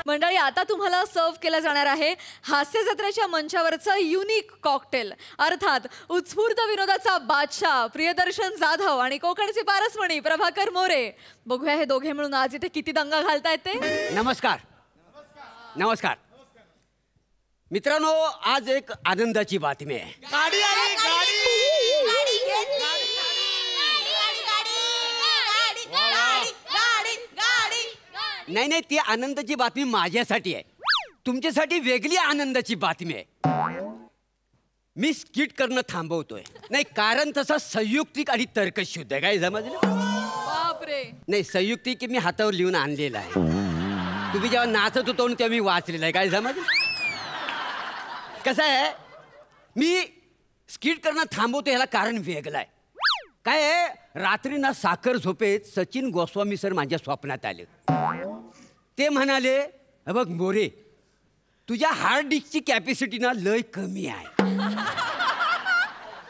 मंडळी, आता तुम्हाला सर्व केलं जाणार आहे हास्य जत्रेच्या मंचावरचं युनिक कॉकटेल, अर्थात उत्स्फूर्त विनोदाचा बादशाह प्रियदर्शन जाधव आणि कोकणचे पारसमणी प्रभाकर मोरे. बघूया हे दोघे मिळून आज इथे किती दंगा घालतायत ते. नमस्कार. नमस्कार मित्रांनो, आज एक आनंदाची बातमी आहे. गाडी आली, गाडी. नाही नाही, ती आनंदाची बातमी माझ्यासाठी आहे. तुमच्यासाठी वेगळी आनंदाची बातमी आहे. मी स्किट करणं थांबवतोय. नाही, कारण तसा संयुक्तिक आणि तर्कशुद्ध आहे. काय समजलं? बापरे. नाही, संयुक्तिक मी हातावर लिहून आणलेलं आहे. तुम्ही जेव्हा नाचत होतो तेव्हा मी वाचलेलं आहे. काय समजलं? कसं आहे, मी स्किट करणं थांबवतो ह्याला कारण वेगळं आहे. काय आहे, रात्री ना साखर झोपेत सचिन गोस्वामी सर माझ्या स्वप्नात आले. ते म्हणाले, बघ मोरे, तुझ्या हार्ड डिस्कची कॅपॅसिटी ना लय कमी आहे.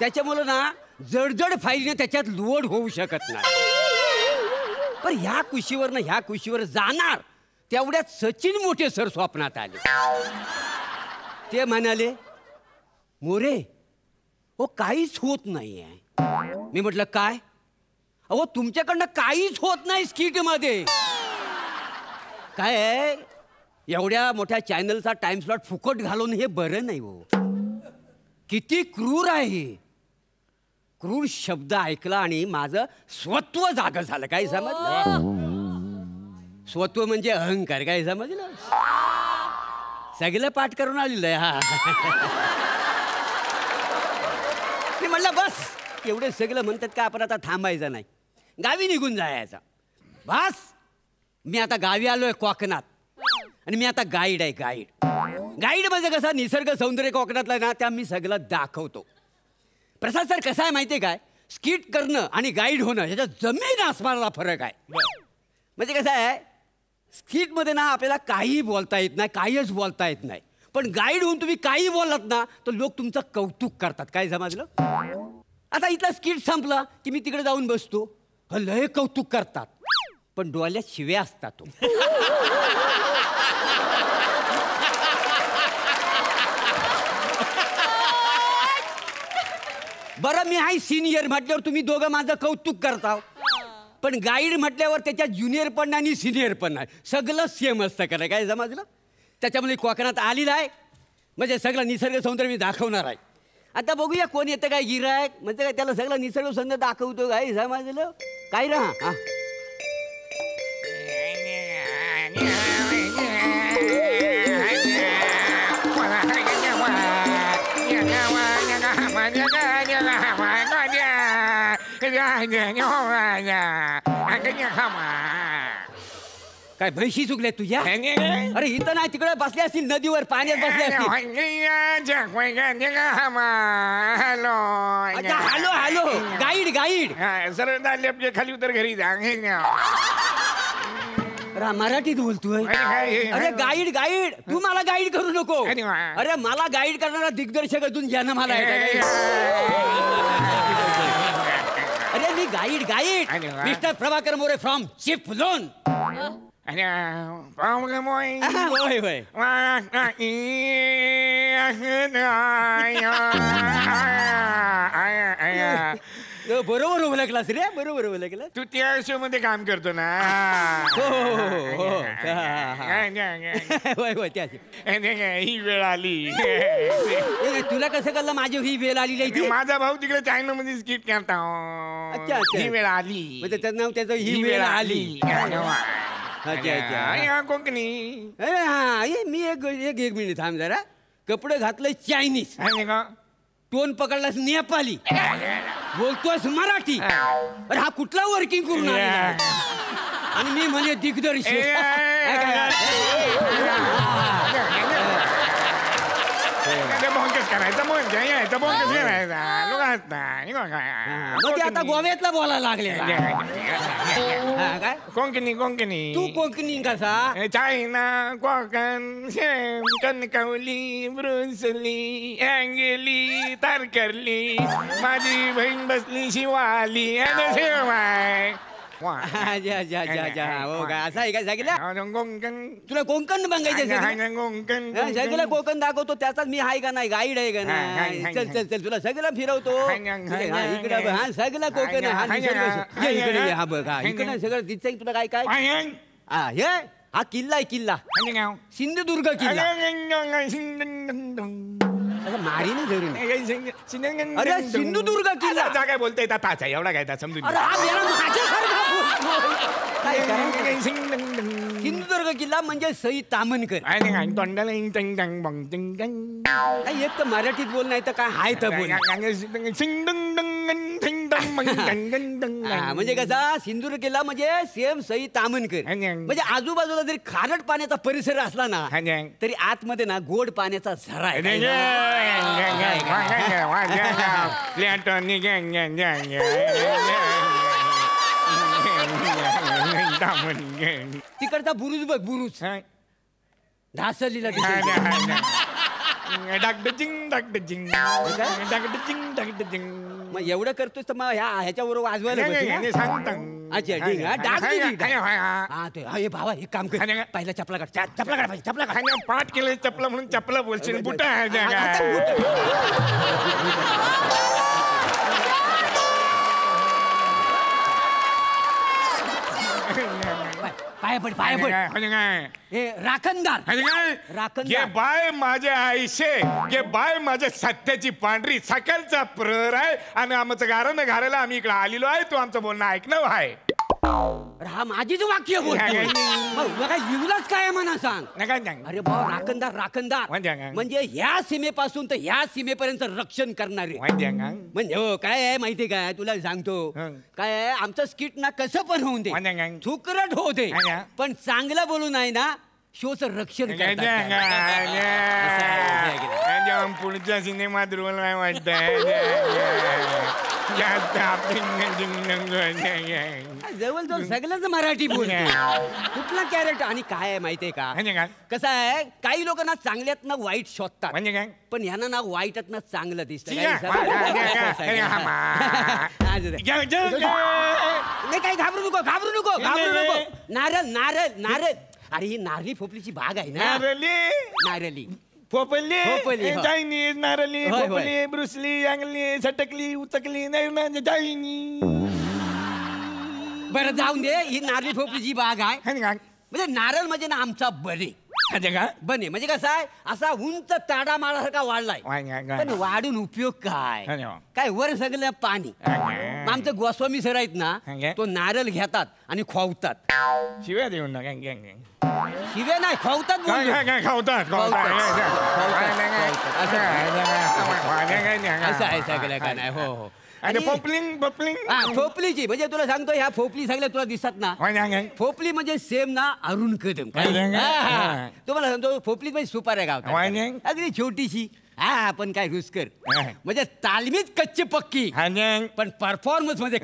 त्याच्यामुळं ना जडजड फाईलने त्याच्यात लोड होऊ शकत नाही. पण ह्या कुशीवर जाणार तेवढ्यात सचिन मोठे सर स्वप्नात आले. ते म्हणाले, मोरे हो काहीच होत नाही आहे. मी म्हटलं काय? अहो तुमच्याकडनं काहीच होत नाही स्किटमध्ये. काय आहे, एवढ्या मोठ्या चॅनलचा टाइम स्लॉट फुकट घालवून हे बरं नाही हो. किती क्रूर आहे. क्रूर शब्द ऐकला आणि माझं स्वत्व जागं झालं. काय समजलं? स्वत्व म्हणजे अहंकार. काय समजलं? सगळं पाठ करून आलेलं आहे. हा मी म्हणलं बस एवढे सगळं म्हणतात का, आपण आता थांबायचं नाही, गावी निघून जायचं. बस मी आता गावी आलोय कोकणात, आणि मी आता गाईड आहे. गाईड म्हणजे कसं, निसर्ग सौंदर्य कोकणातला ना त्या मी सगळं दाखवतो. प्रसाद सर कसं आहे माहिती आहे काय, स्किट करणं आणि गाईड होणं ह्याच्यात जमीन आसमानाचा फरक आहे. म्हणजे कसं आहे, स्किटमध्ये ना आपल्याला काही बोलता येत नाही, काहीच बोलता येत नाही. पण गाईड होऊन तुम्ही काही बोललात ना तर लोक तुमचं कौतुक करतात. काय समजलं? आता इथला स्किट संपला की मी तिकडे जाऊन बसतो, लय कौतुक करतात, पण डोळ्यात शिव्या असतात. बरं मी आहे सिनियर म्हटल्यावर तुम्ही दोघं माझं कौतुक करता, पण गाईड म्हटल्यावर त्याच्यात ज्युनियर पण नाही आणि सिनियर पण नाही, सगळं सेम असतं. कराय काय समजलं? त्याच्यामध्ये कोकणात आलेलं आहे म्हणजे सगळं निसर्ग सौंदर्य मी दाखवणार आहे. आता बघूया कोण येतं काय गिरायक, म्हणजे काय त्याला सगळं निसर्ग सौंदर्य दाखवतो. काय समजलं? काय राहा काय म्हैशी चुकल्या तुझ्या? अरे इथं नाही, तिकडे बसले असतील नदीवर, पाण्यात बसले असतील. हॅलो हॅलो गाईड सरळ आपल्या खाली उतर घरी जा. मराठीत बोलतोय. अरे गाईड तू मला गाईड करू नको. अरे मला गाईड करणारा दिग्दर्शक अजून ज्यानं मला. अरे मी guide mister Prabhakar More from Chiplun. होय होय. बरोबर ओळखलास रे, बरोबर ओळखला. तू त्या शो मध्ये काम करतो ना? होय होय त्या. ही वेळ आली. तुला कसं कळलं माझी ही वेळ आली नाही? माझा भाऊ तिकडे चायना मध्ये स्किट करता. अच्छा, ही वेळ आली म्हणजे त्याचं नाव त्याचं ही वेळ आली. अच्छा अच्छा. कोकणी. हा मी एक मिनिट थांब जरा. कपडे घातलंय चायनीज, टोन पकडलास नेपाली, बोलतोयस मराठी. अरे हा कुठला वर्किंग करून आला? आणि मी म्हणे दिग्दर्शक. करायचं आता गोव्यातला बोलायला लागले. कोकणी. तू कोकणी कसा? चायना, कोकण, कणकवली, ब्रुसली, अंगली, तारकर्ली, माझी बहीण बसली शिवाली. हो का असं आहे का सांगितलं कोकण तुला कोकण बघायचं कोकण सगळं कोकण दाखवतो त्याचाच मी आहे का नाही गाईड आहे का नाही हा, चल चल चल तुला सगळं फिरवतो इकडे बघ, हा सगळं कोकण आहे, हा निसर्ग ये इकडे ये, हा बघ हा इकडे सगळं दिसतंय तुला काय काय हा हे हा किल्ला आहे किल्ला सिंधुदुर्ग किल्ला असं मारीने धरून अरे सिंधुदुर्ग किल्ला काय बोलता येतात ताच आहे एवढा काय समजून अरे हा मेरा माझ्यासारखा बोलतोय. काय करायचं? सिंधुदुर्ग किल्ला म्हणजे सई तामणकर तोंडाला नाही, एक तर मराठीत बोल नाही तर काय हाय तर बोल हा, म्हणजे कसा सिंधुदुर्ग किल्ला म्हणजे सेम सई तामणकर म्हणजे आजूबाजूला जरी खारट पाण्याचा परिसर असला ना तरी आतमध्ये ना गोड पाण्याचा झरा आहे. तिकडचा बुरुज बघ बुरुज ढासलीला मग एवढं करतोस तर मग ह्याच्यावर वाजवायला अच्छा ठीक आहे हा ते हे भावा एक काम कर पहिला चपला काढ चपला काढ पाहिजे चपला काढ पाठ केलं चपला म्हणून चपला बोलशील बुट पाय पड पाय पड हे राखणदार ये बाय माझ्या आईशे ये बाय माझ्या सत्याची पांढरी सकाळचा प्रहर आहे आणि आमचं गारणं घालायला आम्ही इकडे आलेलो आहे तू आमचं बोलणं ऐकणं आहे हा माझीच वाक्य बोलतो युवलाच काय म्हणा सांग अरे भाऊ राखणदार राखणदार म्हणजे ह्या सीमेपासून तर ह्या सीमेपर्यंत रक्षण करणारे म्हणजे हो काय आहे माहिती काय तुला सांगतो काय आहे आमचं स्किट ना कसं पण होऊन दे चुकरट होऊ दे पण चांगलं बोलून आहे ना शोचं रक्षण पुढच्या सिनेमात रोल नाही वाटत जवळजवळ सगळंच मराठी बोलतो कुठला कॅरेक्टर आणि काय आहे माहितीये का कसं आहे काही लोक ना चांगल्यात ना वाईट शोधतात म्हणजे काय पण ह्यांना ना वाईटात ना चांगलं दिसतं नाही काही घाबरू नको घाबरू नको घाबरू नको नारळ नारळ नारळ अरे ही नारळी फोपलीची बाग आहे ना नारळी पोपली पोपली, हो. चायनीज नारळी होय, होय. पोपली ब्रुसली अंगली सटकली उचकली नाही चायनी बरं जाऊन दे ही नारळी फोपलीची बाग आहे म्हणजे नारळ म्हणजे ना आमचा बने बने म्हणजे कसा आहे असा उंच ताडा माळासारखा वाढलाय पण वाढून उपयोग काय काय वर सगळं पाणी मग आमचे गोस्वामी सर आहेत ना तो नारळ घेतात आणि खावतात शिव्या देऊन ना शिव्या नाही खावतात असं आहे सगळं काय नाही हो हो आणि फोपलीची म्हणजे तुला सांगतो ह्या फोपली सगळ्या तुला दिसतात ना फोपली म्हणजे सेम ना अरुण कदम तुम्हाला सांगतो फोपली म्हणजे सुपाऱ्या गाव अगदी छोटीशी हा पण काय रुचकर म्हणजे तालमीच कच्ची पक्की पण परफॉर्मन्स मध्ये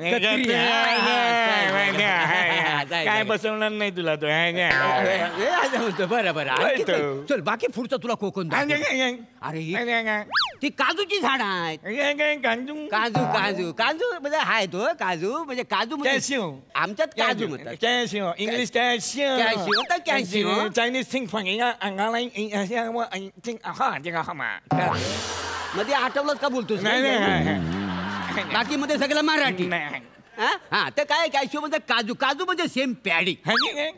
काय बसवणार नाही तुला तो बरं बरं चल बाकी पुढचं तुला कोकण अरे ती काजूची झाड आहेत काजू काजू काजू म्हणजे हाय तो काजू म्हणजे काजू आमच्यात काजू म्हणतात calcium English calcium Chinese thing मध्ये आठवलंच का बोलतोस बाकी मध्ये सगळं मराठी हा तर काय कॅल्शियम म्हणजे काजू काजू म्हणजे सेम पॅडी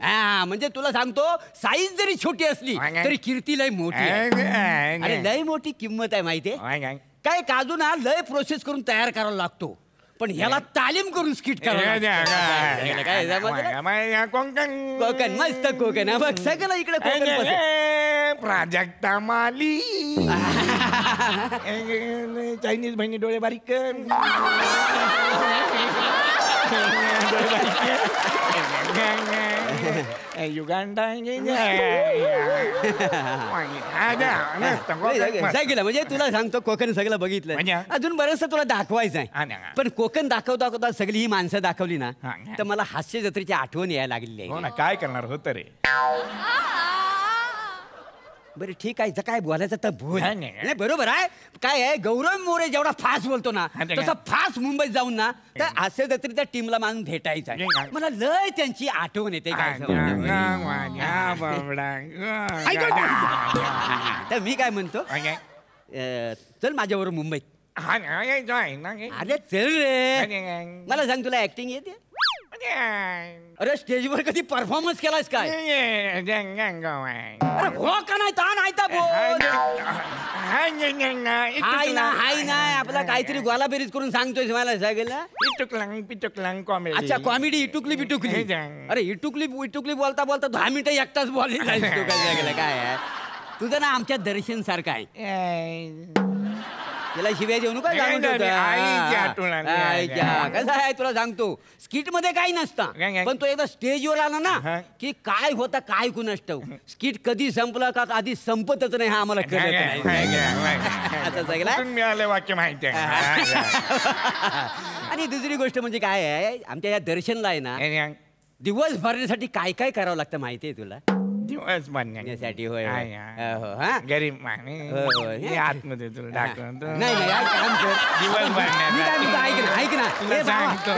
हा म्हणजे तुला सांगतो साईज जरी छोटी असली तरी कीर्ती लय मोठी अरे लय मोठी किंमत आहे माहितीये काय काजू ना लय प्रोसेस करून तयार करावा लागतो पण ह्याला तालीम करून स्किट करावं कोकण मस्त कोकण बघ सगळं इकडे कोकण प्राजक्ता माली चायनीज बहिणी डोळे बारीक युगांडा म्हणजे तुला सांगतो कोकण सगळं बघितलं अजून बरंच तुला दाखवायचं आहे पण कोकण दाखवता दाखवता सगळी ही माणसं दाखवली ना तर मला हास्य जत्रेची आठवण यायला लागलेली आहे काय करणार होत रे बरं ठीक आहे, काय बोलायचं तर बोल. नाही, नाही. नाही बरोबर आहे. काय आहे, गौरव मोरे जेवढा फास्ट बोलतो ना हा, ते तसा काय? फास्ट मुंबईत जाऊन ना तर हास्य जत्रेच्या टीमला मानून भेटायचं आहे. काय? मला लय त्यांची आठवण येते काय सांगू. तर मी काय म्हणतो, चल माझ्याबरोबर मुंबईत. अरे चल रे, मला सांग तुला ऍक्टिंग येते? अरे स्टेजवर कधी परफॉर्मन्स केलास काय? अरे हो का नाही, ता नाही तर बोल. हाय ना हाय ना, आपला काहीतरी गोलाबेरीज करून सांगतोय मला सगळं. अच्छा कॉमेडी इटुकली बिटुकली. अरे इटुकली इटुकली बोलता बोलता 10 मिनिटं एकटाच बोलली काय आहे. तुझं ना आमच्या दर्शन सारखं आहे. त्याला शिव्या देऊ नका. कसं आहे तुला सांगतो, स्किट मध्ये काही नसतं, पण तो एकदा स्टेजवर आला ना की काय होता काय कुणास ठाऊक. स्किट कधी संपलं का आधी संपतच नाही हा आम्हाला कळत नाही. मिळाले वाक्य माहिती आहे. आणि दुसरी गोष्ट म्हणजे काय आहे, आमच्या या दर्शनला आहे ना दिवस भरण्यासाठी काय काय करावं लागतं माहितीये तुला? दिवस बांधण्यासाठी होय गरीब आतमध्ये तुला दाखवतो. नाही नाही काम कर. दिवस बांधण्यासाठी ऐक ना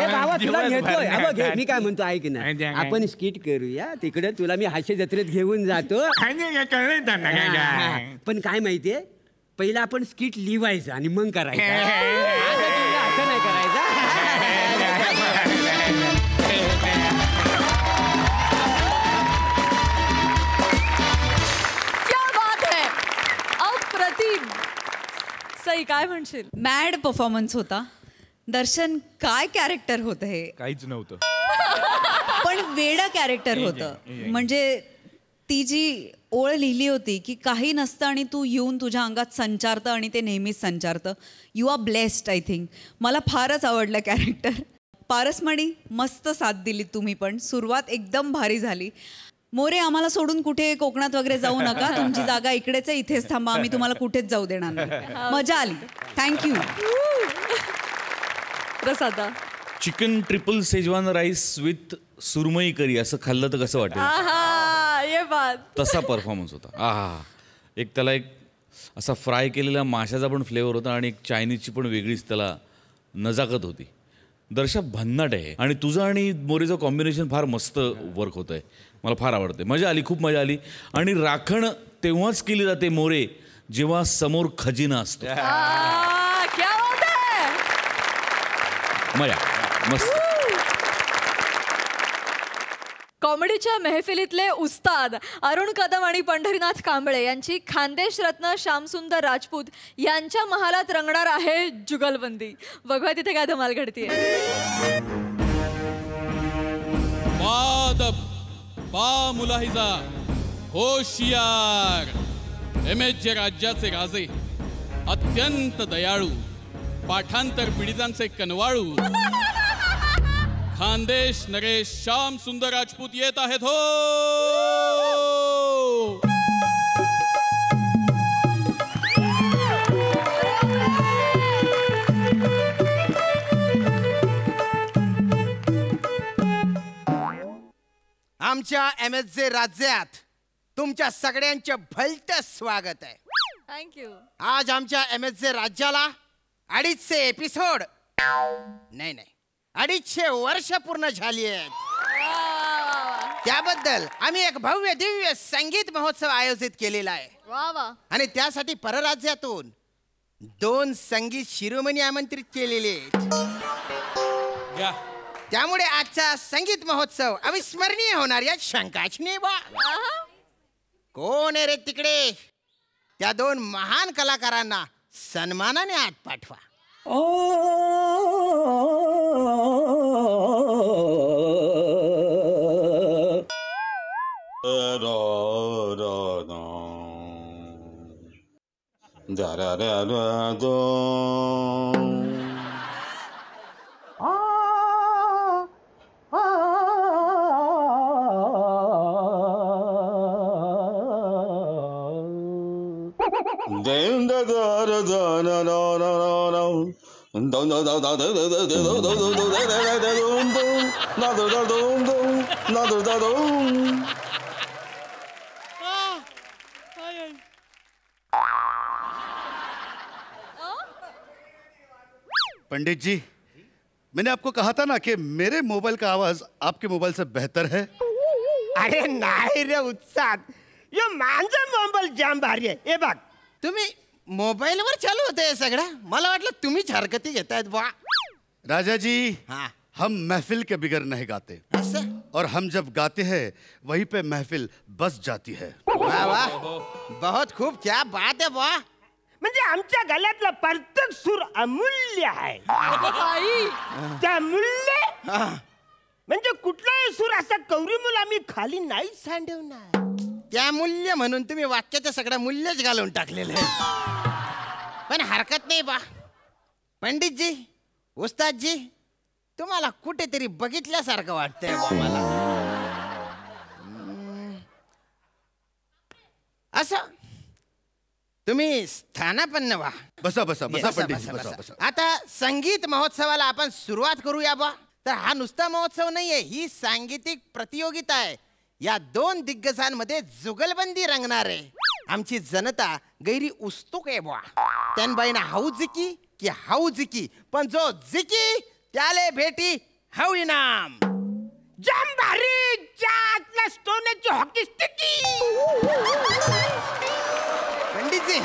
बाबा तुला घेतोय. मी काय म्हणतो ऐक ना, आपण स्किट करूया तिकडे, तुला मी हास्य जत्रेत घेऊन जातो. पण काय माहितीये, पहिला आपण स्किट लिवायचं आणि मग करायचं. असं नाही करायचं. सई काय म्हणशील? मॅड परफॉर्मन्स होता. दर्शन काय कॅरेक्टर होतं हे, काहीच नव्हतं, पण वेडा कॅरेक्टर होतं. म्हणजे ती जी ओळ लिहिली होती की काही नसतं आणि तू येऊन तुझ्या अंगात संचारतं आणि ते नेहमीच संचारतं. You are blessed. I think मला फारच आवडलं कॅरेक्टर. पारसमणी मस्त साथ दिली तुम्ही, पण सुरुवात एकदम भारी झाली. मोरे आम्हाला सोडून कुठे कोकणात वगैरे जाऊ नका, तुमची जागा इकडेच आहे, इथेच थांबा, आम्ही तुम्हाला कुठेच जाऊ देणार नाही. मजा आली. थँक्यू. प्रसादा, chicken triple schezwan rice with surmai curry असं खाल्लं तर कसं वाटेल, ये बात. तसा परफॉर्मन्स होता. एक त्याला एक असा फ्राय केलेला माशाचा पण फ्लेवर होता आणि एक चायनीजची पण वेगळीच त्याला नजाकत होती. दर्शक भन्नाट आहे आणि तुझं आणि मोरेचं कॉम्बिनेशन फार मस्त वर्क होत आहे. मला फार आवडते. मजा आली, खूप मजा आली. आणि राखण तेव्हाच केली जाते मोरे जेव्हा समोर खजिना असतो. क्या बात है. मजा मस्त. कॉमेडीच्या मेहफिलीतले उस्ताद अरुण कदम आणि पंढरीनाथ कांबळे यांची खानदेश रत्न श्यामसुंदर राजपूत यांच्या महालात रंगणार आहे जुगलबंदी. बघूया तिथे काय धमाल घडतीये. बा मुलाहिजा होशियार, एमएचचे राज्याचे राजे, अत्यंत दयाळू, पाठांतर पीडितांचे कनवाळू, खानदेश नरेश श्याम सुंदर राजपूत येत आहेत हो. आमच्या MSJ राज्यात तुमच्या सगळ्यांचे भलतं स्वागत आहे. थँक्यू. आज आमच्या MSJ राज्याला 250 एपिसोड नाही 250 वर्ष पूर्ण झाली आहेत. त्याबद्दल आम्ही एक भव्य दिव्य संगीत महोत्सव आयोजित केलेला आहे. वा वा. आणि त्यासाठी परराज्यातून 2 संगीत शिरोमणी आमंत्रित केलेले आहेत. त्यामुळे आजचा संगीत महोत्सव अविस्मरणीय होणार यात शंकाच नाही बा. कोण आहे रे तिकडे? त्या 2 महान कलाकारांना सन्मानाने आत पाठवा. पंडित जी, मैंने आपको कहा था ना कि मेरे मोबाइल का आवाज आपके मोबाइल से बेहतर है. अरे नाही रे उत्साद, यो माझा मोबाईल जाम भारी आहे. हे बघ, तुम्ही मोबाईलवर चालू होते हे सगळं? मला वाटलं तुम्हीच हरकती घेतायत बा. राजा जी, हाँ. हम महफिल के बिगर नहीं गाते, असं? और हम जब गाते हैं वहीं पे महफिल बस जाती है. वाह वाह, बहुत खूब, क्या बात है बा. म्हणजे आमच्या गळ्यातला प्रत्येक सूर अमूल्य आहे. त्या मूल्य म्हणजे कुठलाही सूर असा कवरी मूल आम्ही खाली नाही सांडवणार. त्या मूल्य म्हणून तुम्ही वाक्याचं सगळं मूल्यच घालून टाकलेलं आहे. पण हरकत नाही बा. पंडितजी, उस्तादजी, तुम्हाला कुठेतरी बघितल्यासारखं वाटतंय बा मला. असं तुम्ही स्थानापन्न व्हा. बसा बसा बसा बसा, पंडित जी, बसा, बसा बसा. बसा. आता संगीत महोत्सवाला आपण सुरुवात करूया बा. तर हा नुसता महोत्सव नाहीये, ही सांगीतिक प्रतियोगिता आहे. या 2 दिग्गजांमध्ये जुगलबंदी रंगणार आहे. आमची जनता गैरी उत्सुक आहे बा. त्यांबाईना हाऊ जिकी की हाऊ जिकी, पण जो जिकी त्याले भेटी हाऊ इनाम. जाम भारी, ज्यातला सोन्याची हॉकी स्टिकी. पंडितजी,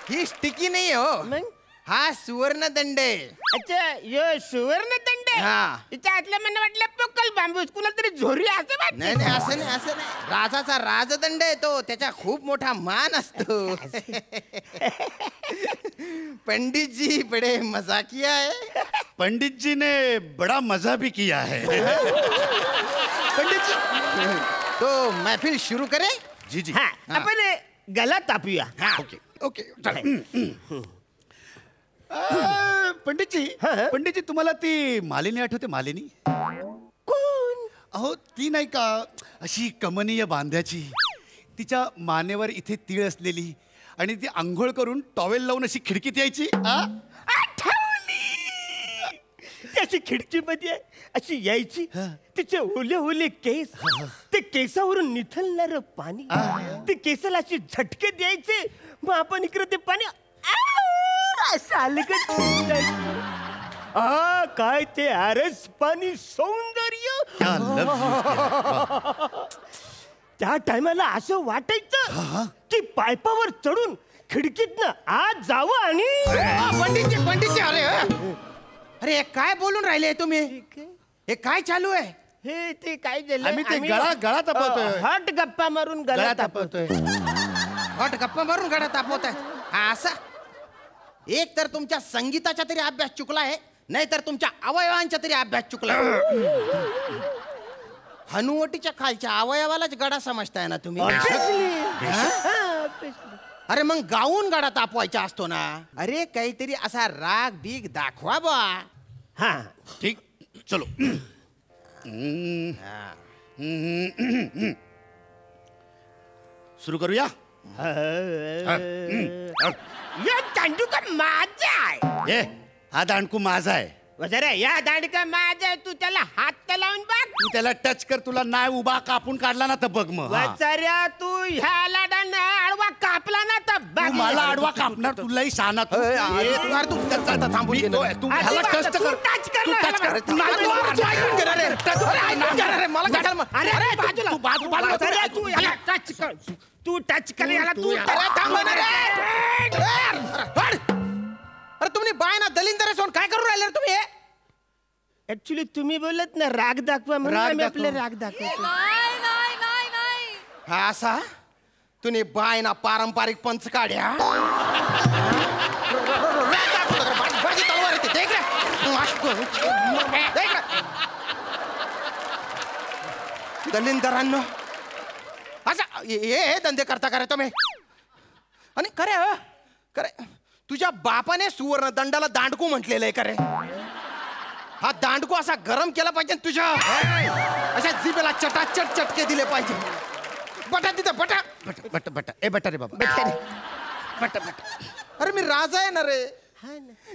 ही स्टिकी नाही हो, मग? हा सुवर्ण दंड आहे. अच्छा, यो सुवर्ण दंड आहे. हा. इथं आतल्या मला वाटलं पोकल बांबू, कुणा तरी झोरी असं वाटतं. नाही नाही, असं नाही, असं नाही. राजाचा राजदंड आहे तो, त्याचा खूप मोठा मान असतो. पंडित जी बडे मजाकिया है. पंडित जी ने बड़ा मजा भी किया है. पंडित जी, तो महफिल शुरू करे. जी जी. हा, आपण गला तापूया. ओके ओके, चला. पंडित जी, तुम्हाला ती मालिनी आठवते? मालिनी कोण? अहो, ती नाही का अशी कमनीय बांध्याची, तिच्या मानेवर इथे तीळ असलेली, आणि ती आंघोळ करून टॉवेल लावून अशी खिडकीत यायची. आठवली. त्याची खिडकीमध्ये अशी यायची, तिचे ओले ओले केस, ते केसावरून निथळणार पाणी, ते केसाला अशी झटके द्यायचे. मग आपण इकडे ते पाणी असं आलं का. काय ते आरस पाणी सौंदर्य. क्या लफ्ज. त्या टायमाला असं वाटायचं की पायपावर चढून खिडकीतनं आत जावं. आणि पंडित जी, अरे अरे हे काय बोलून राहिले तुम्ही? हे काय चालू आहे? हे ते काय झालं, आम्ही ते गळा तापवतोय. हट गप्पा मारून गळा तापवतोय. हट गप्पा मारून गळा तापवत आहे. हा असा, एक तर तुमच्या संगीताचा तरी अभ्यास चुकला आहे, नाही तर तुमच्या अवयवांचा तरी अभ्यास चुकला. हनुवटीच्या खालच्या अवयवालाच गडा समजताय ना तुम्ही? अरे मग गाऊन गडा तापवायचा असतो ना. अरे काहीतरी असा राग बीग दाखवा बा. हा ठीक, चलो. सुरू करूया. या दांडूका माझा आहे. ए, हा दांडकू माझा आहे. वजरे, या दांडका माझा आहे. तू त्याला हात तर लावून बघ. तू त्याला टच कर, तुला नाही उभा कापून काढला ना तर बघ. मग वजऱ्या, तू ह्याला आडवा कापला ना तर बघ. तू मला आडवा कापणार, तुलाही शाना. तू थांबून मी तो आहे. तू ह्याला टच कर. तू टच कर तू ना, टच कर. ह्याला. तू नाही, तू ऐकून घे ना रे. टच कर. अरे मला काय झालं? अरे बाजूला. तू बाजूला. वजऱ्या, तू ह्याला टच कर. तू टच कर याला. तू अरे थांब ना रे. अरे तुम्ही बाय ना दलिंदर सोन काय करू राहिले रे तुम्ही? ऍक्च्युली तुम्ही बोलत ना राग दाखवा म्हणून राग आम्ही दाखवा. आपले राग दाखवतो. नाही नाही नाही नाही. हा असा तुम्ही बाय ना पारंपरिक पंच काढ्या. दलिंदरांनो असं हे धंदे करता करे तुम्ही? आणि खरे खरे तुझ्या बापाने सुवर्ण दंडाला दांडकू म्हटलेलं आहे करे. हा दांडकू असा गरम केला पाहिजे तुझ्या अशा जिभेला चटाचट चटके दिले पाहिजे. बटा तिथं बटा बट बट ए बटा रे बाबा. बटा बटा. अरे मी राजा आहे ना रे.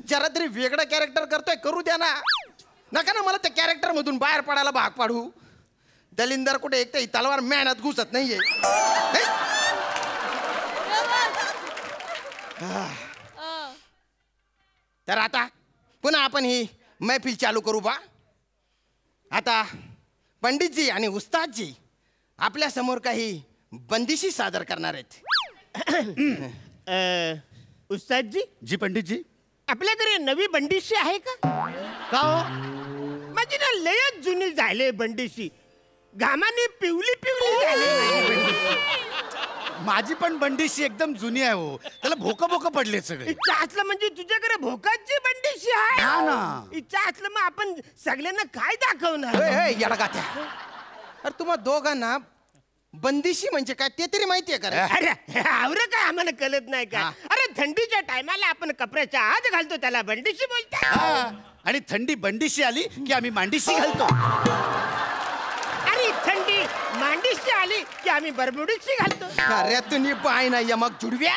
जरा तरी वेगळं कॅरेक्टर करतोय, करू द्या ना. नका ना मला त्या कॅरेक्टर मधून बाहेर पडायला भाग पाडू. दलिंदर कुठे एक तर तलवार मेहनत घुसत नाहीये. तर आता पुन्हा आपण ही मैफिल चालू करू बा. आता पंडितजी आणि उस्तादजी आपल्या समोर काही बंदिशी सादर करणार आहेत. उस्तादजी. जी पंडितजी. आपल्याकडे नवी बंदिशी आहे का? का हो? माझी ना लयच जुनी झाले बंदिशी. घामाने पिवली पिवली झाली. माझी पण बंदिशी एकदम जुनी आहे हो. त्याला भोकं पडले सगळे. इच्छा असलं म्हणजे तुझ्याकडे भोकाची बंदिशी आहे. हा ना. इच्छा असलं मग आपण सगळ्यांना काय दाखवणार? येडगात्या. अरे तुम्हा दोघांना बंदिशी म्हणजे काय ते तरी माहितीये का? अरे आवरं काय आम्हाला कळत नाही का? अरे थंडीच्या टायमाला आपण कपड्याच्या आत घालतो त्याला बंदिशी बोलतात. आणि थंडी बंदिशी आली की आम्ही मांडीशी घालतो. अरे थंडी मांडीशी आली की आम्ही बरमुडीशी घालतो. अरे तुम्ही पाय ना यमक जुडव्या.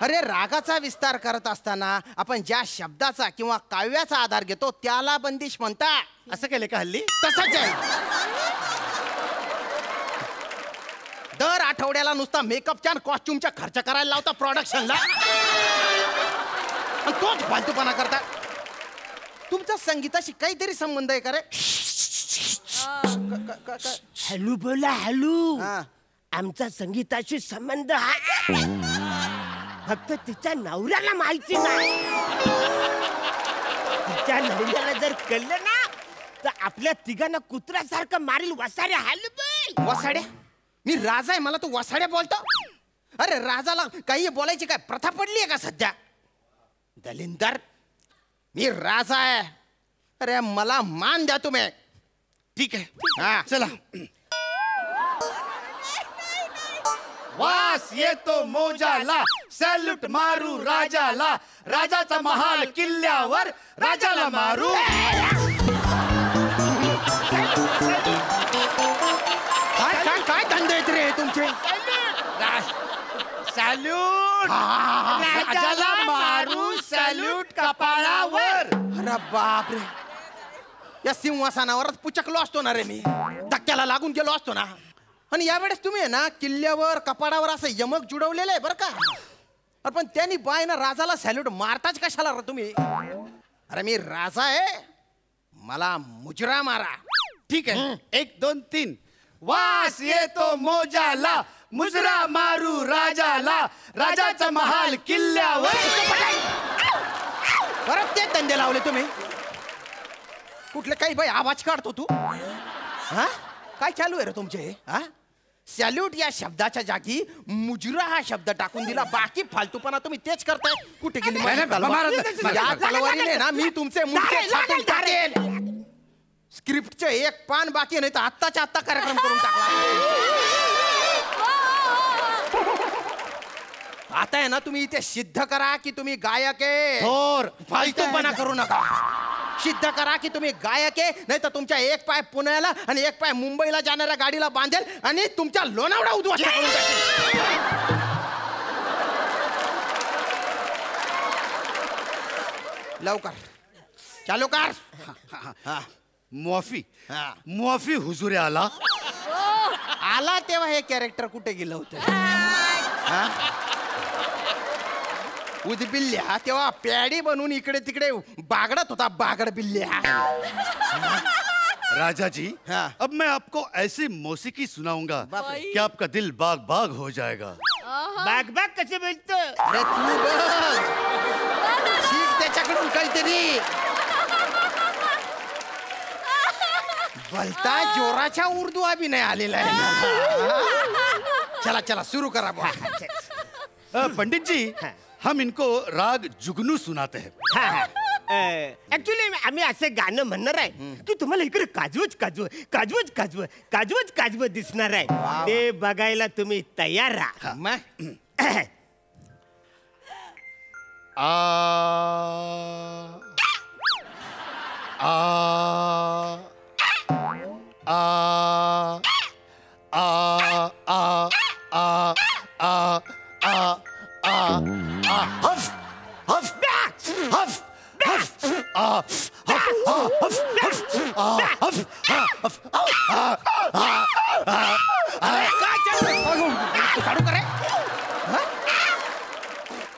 अरे रागाचा विस्तार करत असताना आपण ज्या शब्दाचा किंवा काव्याचा आधार घेतो त्याला बंदिश म्हणतात. असं केलं का हल्ली? तसंच आहे. दर आठवड्याला नुसता मेकअपच्या आणि कॉस्ट्युमच्या खर्च करायला लावता प्रोडक्शनला. तोच फालतूपणा करता. तुमचा संगीताशी काहीतरी संबंध आहे का रे? हॅलू बोला हॅलू. आमचा संगीताशी संबंध आहे, फक्त तिच्या नवऱ्याला माहिती नाही. तिच्या नवऱ्याला जर कळलं ना तर आपल्या तिघांना कुत्र्यासारखं मारील. वसाड्या हॅलू बोल. वसाड्या? मी राजा आहे, मला तू वसाड्या बोलतो? अरे राजाला काही बोलायची काय प्रथा पडली आहे का सध्या? दलिंदर, मी राजा आहे. अरे मला मान द्या तुम्ही. ठीक आहे, चला. वास येतो मोजाला, सॅल्यूट मारू राजाला. राजाचा महाल किल्ल्यावर, राजाला मारू. काय धंदे आहेत रे तुमचे? सॅल्यूट राजाला मारू, सॅल्यूट कपाळावर. अरे बापरे, या सिंहासनावरच पुचकलो असतो ना रे मी. धक्क्याला लागून गेलो असतो ना. आणि यावेळेस तुम्ही ना किल्ल्यावर कपाडावर असं यमक जुडवलेलं आहे बरं का. पण त्यांनी बाय ना राजाला सॅल्यूट मारताच कशाला रे तुम्ही? अरे मी राजा आहे, मला मुजरा मारा. ठीक आहे, 1 2 3. वास येतो मोजाला, मुजरा मारू राजाला. राजाचा महाल किल्ल्यावर. परत ते धंदे लावले तुम्ही. कुठले काही बाई आवाज काढतो तू? हा काय चालू आहे रे तुमचे? हा सॅल्यूट या शब्दाच्या जागी मुजरा हा शब्द टाकून दिला. बाकी फालतूपणा तुम्ही तेच करताय. कुठे गेली या तलवारीने ना मी तुमचे मुंडके छाटून टाकेल. स्क्रिप्टचे एक पान बाकी नाही तर आत्ताच्या आत्ता कार्यक्रम करून टाकला. आता आहे ना तुम्ही इथे सिद्ध करा की तुम्ही गायक आहे. थोर फालतूपणा करू नका. सिद्ध करा की तुम्ही गायक आहे, नाही तर तुमच्या एक पाय पुण्याला आणि एक पाय मुंबईला जाणाऱ्या गाडीला बांधेल आणि तुमच्या लोणावळा उद्ध्वस्त करून टाकेल. लवकर चालू कर. मुआफी हुजूर आला. आला तेव्हा हे कॅरेक्टर कुठे गेलं होतं? उदबिल्ल्या तेव्हा प्याडी बनून इकडे तिकडे बागडत होता. बागड बिल्ल्या. राजा जी, अब मैं आपको ऐसी मौसीकी सुनाऊंगा कि आपका दिल बाग बाग हो जाएगा. बाग बाग कसे बोलतो? अरे तू बघ, शिक त्याच्याकडून काहीतरी. बोलता जोराच्या उर्दू अभिनय आलेला आहे. चला चला सुरू करा. पंडित जी, हम इनको राग जुगनू सुनाते हैं. ऍक्च्युली आम्ही असे गाणं म्हणणार आहे की तुम्हाला इकडे काजवच काजव काजवच काजव काजवच काजव दिसणार आहे. ते बघायला तुम्ही तयार राहा.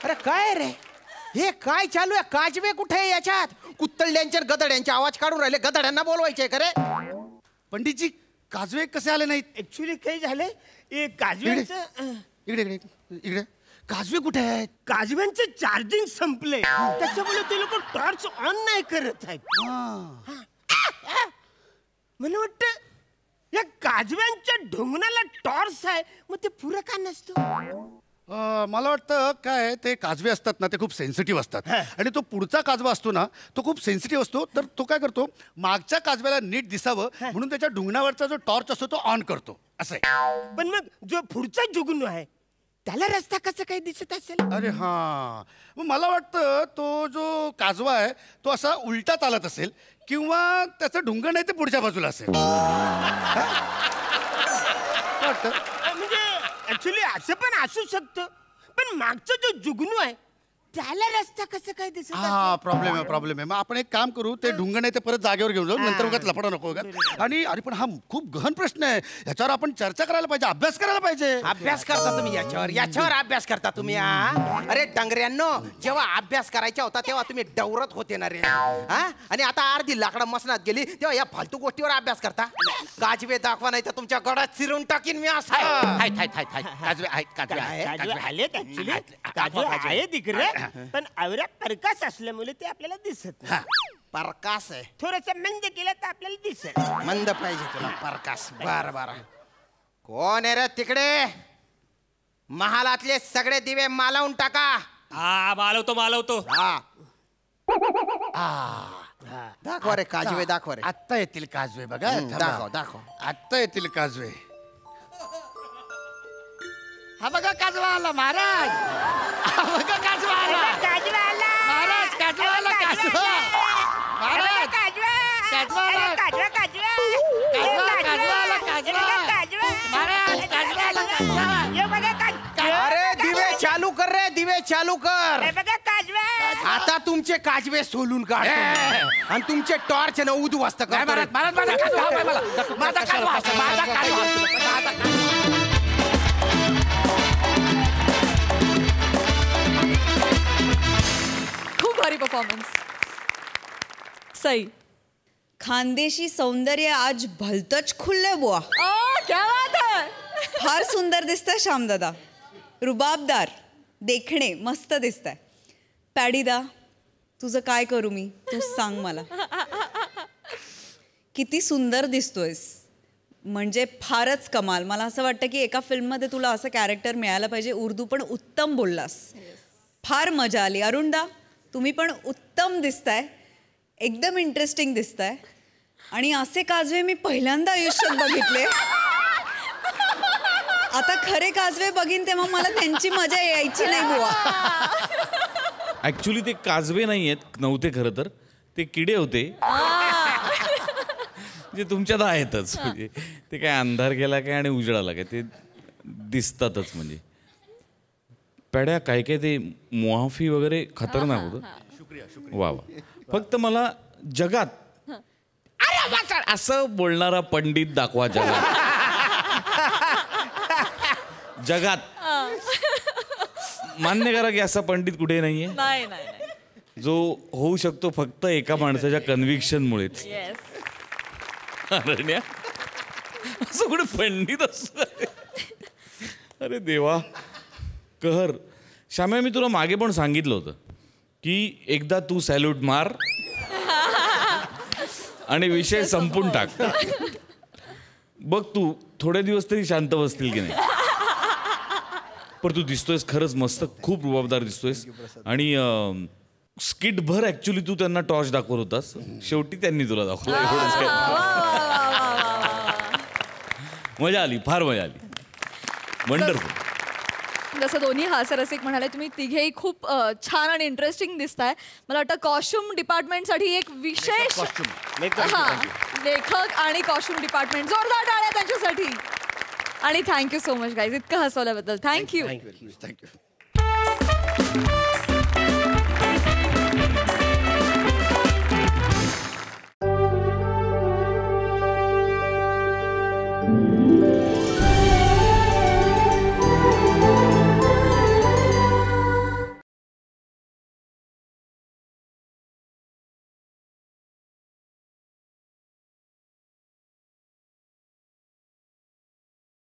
अरे काय रे, हे काय चालू आहे? काजवे कुठे आहे याच्यात? कुत्तळ्यांच्या गदड्यांचे आवाज काढून राहिले. गदड्यांना बोलवायचे का रे? पंडितजी काजवे कसे आले नाहीत? ऍक्च्युली काय झालंय काजव्यांचं इकडे इकडे इकडे काजवे कुठे आहेत? काजव्यांचं चार्जिंग संपलंय त्याच्यामुळे ते लोक टॉर्च ऑन नाही करत आहेत. मला वाटतं या काजव्यांच्या ढोंगणाला टॉर्च आहे मग ते पुरं का नसतं? मला वाटतं काय ते काजवे असतात ना ते खूप सेन्सिटिव्ह असतात आणि तो पुढचा काजवा असतो ना तो खूप सेन्सिटिव्ह असतो. तर तो काय करतो मागच्या काजव्याला नीट दिसावं म्हणून त्याच्या ढुंगणावरचा जो टॉर्च असतो तो ऑन करतो असं आहे. पण मग जो पुढचा जुगनू आहे त्याला रस्ता कसं काही दिसत असेल? अरे हा मग मला वाटतं तो जो काजवा आहे तो असा उलटा चालत असेल किंवा त्याचं ढुंगण नाही ते पुढच्या बाजूला असेल. म्हणजे ऍक्च्युली असं पण असू शकतं पण मागचा जो जुगनू आहे त्याला रस्ता कसं काय दिसत? हा प्रॉब्लेम आहे. मग आपण एक काम करू ते ढुंगण आहे ते परत जागेवर घेऊन जाऊ नंतर उगाच लफडा नको. आणि अरे पण हा खूप गहन प्रश्न आहे याच्यावर आपण चर्चा करायला पाहिजे अभ्यास करायला पाहिजे. अभ्यास करता तुम्ही याच्यावर अभ्यास करता तुम्ही? अरे डांगऱ्यांनो जेव्हा अभ्यास करायचा होता तेव्हा तुम्ही डवरत होते ना रे. आणि आता अर्धी लाकडा मसनात गेली तेव्हा या फालतू गोष्टीवर अभ्यास करता. काजवे दाखवा नाही तर तुमच्या गडात चिरून टाकीन मी असं. काजवे आलेत ऍक्च्युली काजवे आहेत इकडे पण आवरा परकास असल्यामुळे ते आपल्याला दिसत नाही. परकास आहे थोडस मंद केलं तर आपल्याला दिसत. मंद पाहिजे तुला परकास. बर कोण आहे रे तिकडे? महालातले सगळे दिवे मालवून टाका. हा मालवतो. दाखवा रे काजवे दाखवा रे. आत्ता येतील काजवे बघा. दाखव आत्ता येतील काजवे. हा बघा काजवा आला महाराज. हा बघा काजवा आला महाराज. काजवा आला काजवा महाराज. काजवा आला काजवा आला काजवा महाराज. काजवा आला काजवा. अरे दिवे चालू कर रे दिवे चालू कर. आता तुमचे काजवे सोलून काढ आणि तुमचे टॉर्च न उद्ध्वस्त कर. खूप भारी परफॉर्मन्स. सही. खानदेशी सौंदर्य आज भलतच खुलले बुवा. क्या बात है. फार सुंदर दिसतंय श्यामदादा. रुबाबदार देखणे मस्त दिसतंय. पॅडीदा तुझं काय करू मी तू सांग मला. किती सुंदर दिसतोयस म्हणजे फारच कमाल. मला असं वाटतं की एका फिल्ममध्ये तुला असं कॅरेक्टर मिळालं पाहिजे. उर्दू पण उत्तम बोललास. फार मजा आली. अरुणदा तुम्ही पण उत्तम दिसताय. एकदम इंटरेस्टिंग दिसताय आणि असे काजवे मी पहिल्यांदा आयुष्यात बघितले. आता खरे काजवे बघीन तेव्हा मला त्यांची मजा यायची नाही बुवा. ऍक्च्युली ते काजवे नाही आहेत नव्हते खरं तर ते किडे होते जे तुमच्यात आहेतच. म्हणजे ते काय अंधार गेला काय आणि उजेडाला काय ते दिसतातच. म्हणजे पॅड्या काय काय ते मुआफी वगैरे खतरनाक होतं. वा फक्त मला जगात अरे असं बोलणारा पंडित दाखवा जगात. मान्य करा की असा पंडित कुठे नाहीये. नाही जो होऊ शकतो फक्त एका माणसाच्या कन्व्हिक्शनमुळेच. अरण्या असं कुठे पंडित असतो. अरे देवा कहर. श्याम्या मी तुला मागे पण सांगितलं होतं की एकदा तू सॅल्यूट मार आणि विषय संपून टाक. बघ तू थोडे दिवस तरी शांत बसतील की नाही. पण तू दिसतोयस खरंच मस्त. खूप रुबाबदार दिसतोयस. आणि स्किट भर ऍक्च्युली तू त्यांना टॉर्च दाखवत होतास. शेवटी त्यांनी तुला दाखवलं. मजा आली. फार मजा आली. वंडरफुल. जसं दोन्ही हास्यरसिक म्हणाले तुम्ही तिघेही खूप छान आणि इंटरेस्टिंग दिसताय. मला वाटतं कॉस्ट्युम डिपार्टमेंटसाठी एक विशेष लेखक आणि कॉस्ट्युम डिपार्टमेंट जोरदार टाळ्या त्यांच्यासाठी. आणि थँक्यू सो मच गाईज इतकं हसवल्याबद्दल. थँक्यू.